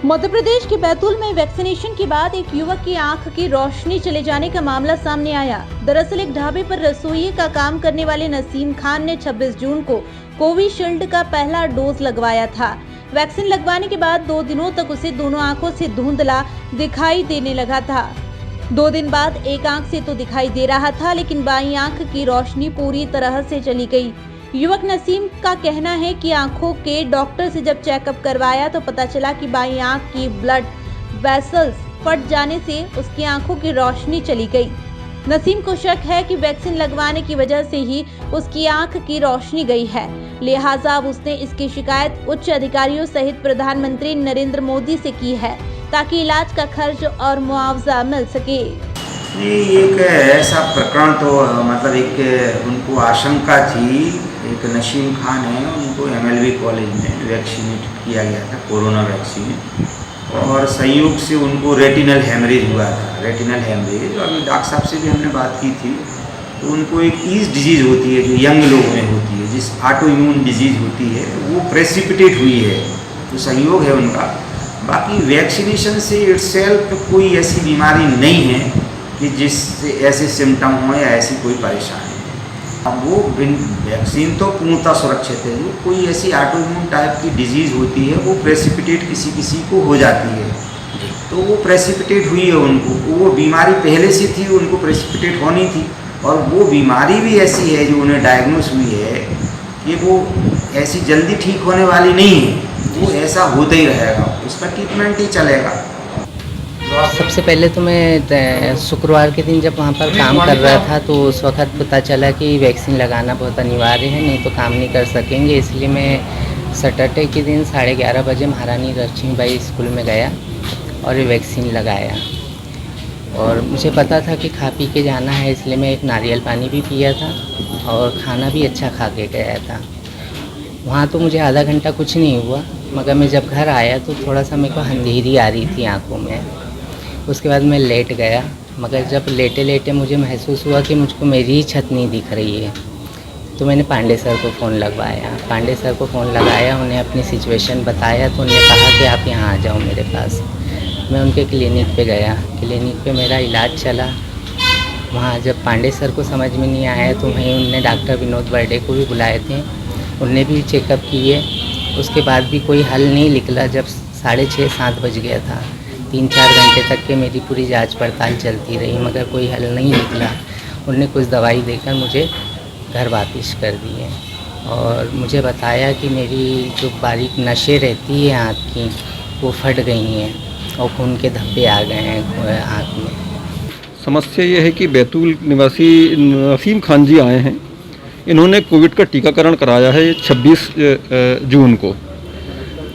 मध्य प्रदेश के बैतूल में वैक्सीनेशन के बाद एक युवक की आंख की रोशनी चले जाने का मामला सामने आया। दरअसल एक ढाबे पर रसोई का काम करने वाले नसीम खान ने 26 जून को कोविशील्ड का पहला डोज लगवाया था। वैक्सीन लगवाने के बाद 2 दिनों तक उसे दोनों आंखों से धुंधला दिखाई देने लगा था। 2 दिन बाद एक आंख से तो दिखाई दे रहा था, लेकिन बाईं आंख की रोशनी पूरी तरह से चली गई। युवक नसीम का कहना है कि आंखों के डॉक्टर से जब चेकअप करवाया तो पता चला कि बाईं आंख की ब्लड वेसल्स फट जाने से उसकी आंखों की रोशनी चली गई। नसीम को शक है कि वैक्सीन लगवाने की वजह से ही उसकी आंख की रोशनी गई है, लिहाजा अब उसने इसकी शिकायत उच्च अधिकारियों सहित प्रधानमंत्री नरेंद्र मोदी से की है, ताकि इलाज का खर्च और मुआवजा मिल सके। एक ऐसा प्रकरण तो मतलब एक उनको आशंका थी। एक नसीम खान है, उनको MLB कॉलेज में वैक्सीनेट किया गया था कोरोना वैक्सीन, और संयोग से उनको रेटिनल हेमरेज हुआ था। रेटिनल हेमरेज, अभी डॉक्टर साहब से भी हमने बात की थी, तो उनको एक ईज डिजीज़ होती है जो यंग लोग में होती है, जिस ऑटो इम्यून डिजीज़ होती है, वो प्रेसिपिटेट हुई है, तो संयोग है उनका। बाकी वैक्सीनेशन से इटसेल्फ कोई ऐसी बीमारी नहीं है कि जिससे ऐसे सिम्टम हो या ऐसी कोई परेशानी। अब वो वैक्सीन तो पूर्णतः सुरक्षित है। जो कोई ऐसी ऑटोइम्यून टाइप की डिजीज़ होती है वो प्रेसिपिटेट किसी को हो जाती है, तो वो प्रेसिपिटेट हुई है उनको। वो बीमारी पहले से थी, उनको प्रेसिपिटेट होनी थी, और वो बीमारी भी ऐसी है जो उन्हें डायग्नोस हुई है कि वो ऐसी जल्दी ठीक होने वाली नहीं है, वो ऐसा होता ही रहेगा, उसका ट्रीटमेंट ही चलेगा। सबसे पहले तो मैं शुक्रवार के दिन जब वहाँ पर काम कर रहा था तो उस वक़्त पता चला कि वैक्सीन लगाना बहुत अनिवार्य है, नहीं तो काम नहीं कर सकेंगे। इसलिए मैं सैटरडे के दिन 11:30 बजे महारानी लक्ष्मीबाई स्कूल में गया और वैक्सीन लगाया। और मुझे पता था कि खा पी के जाना है, इसलिए मैं एक नारियल पानी भी पिया था और खाना भी अच्छा खा के गया था। वहाँ तो मुझे आधा घंटा कुछ नहीं हुआ, मगर मैं जब घर आया तो थोड़ा सा मेरे को अंधेरी आ रही थी आँखों में। उसके बाद मैं लेट गया, मगर जब लेटे लेटे मुझे महसूस हुआ कि मुझको मेरी ही छत नहीं दिख रही है, तो मैंने पांडे सर को फ़ोन लगवाया। पांडे सर को फ़ोन लगाया, उन्हें अपनी सिचुएशन बताया, तो उन्होंने कहा कि आप यहाँ आ जाओ मेरे पास। मैं उनके क्लिनिक पे गया, क्लिनिक पे मेरा इलाज चला। वहाँ जब पांडे सर को समझ में नहीं आया तो वहीं उनने डॉक्टर विनोद बर्डे को भी बुलाए थे, उनने भी चेकअप किए। उसके बाद भी कोई हल नहीं निकला। जब 6:30-7 बज गया था, 3-4 घंटे तक के मेरी पूरी जांच पड़ताल चलती रही, मगर कोई हल नहीं निकला। उनने कुछ दवाई देकर मुझे घर वापस कर दिए और मुझे बताया कि मेरी जो बारीक नसें रहती है आँख की, वो फट गई हैं और खून के धब्बे आ गए हैं आँख में। समस्या ये है कि बैतूल निवासी नसीम खान जी आए हैं। इन्होंने कोविड का टीकाकरण कराया है 26 जून को।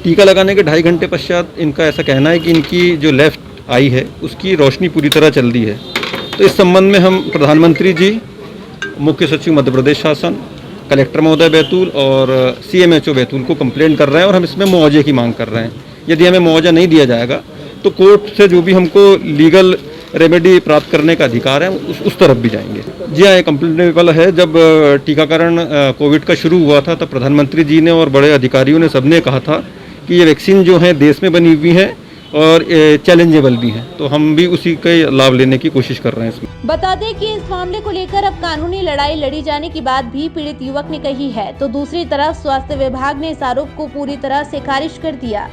टीका लगाने के 2.5 घंटे पश्चात इनका ऐसा कहना है कि इनकी जो लेफ़्ट आई है उसकी रोशनी पूरी तरह चल रही है। तो इस संबंध में हम प्रधानमंत्री जी, मुख्य सचिव मध्य प्रदेश शासन, कलेक्टर महोदय बैतूल और CMHO बैतूल को कंप्लेंट कर रहे हैं, और हम इसमें मुआवजे की मांग कर रहे हैं। यदि हमें मुआवजा नहीं दिया जाएगा तो कोर्ट से जो भी हमको लीगल रेमेडी प्राप्त करने का अधिकार है उस तरफ भी जाएंगे। जी हाँ, ये कंप्लेंटेबल है। जब टीकाकरण कोविड का शुरू हुआ था तब प्रधानमंत्री जी ने और बड़े अधिकारियों ने सबने कहा था कि ये वैक्सीन जो है देश में बनी हुई है और चैलेंजेबल भी है, तो हम भी उसी का लाभ लेने की कोशिश कर रहे हैं इसमें। बता दें कि इस मामले को लेकर अब कानूनी लड़ाई लड़ी जाने की बात भी पीड़ित युवक ने कही है, तो दूसरी तरफ स्वास्थ्य विभाग ने इस आरोप को पूरी तरह से खारिज कर दिया।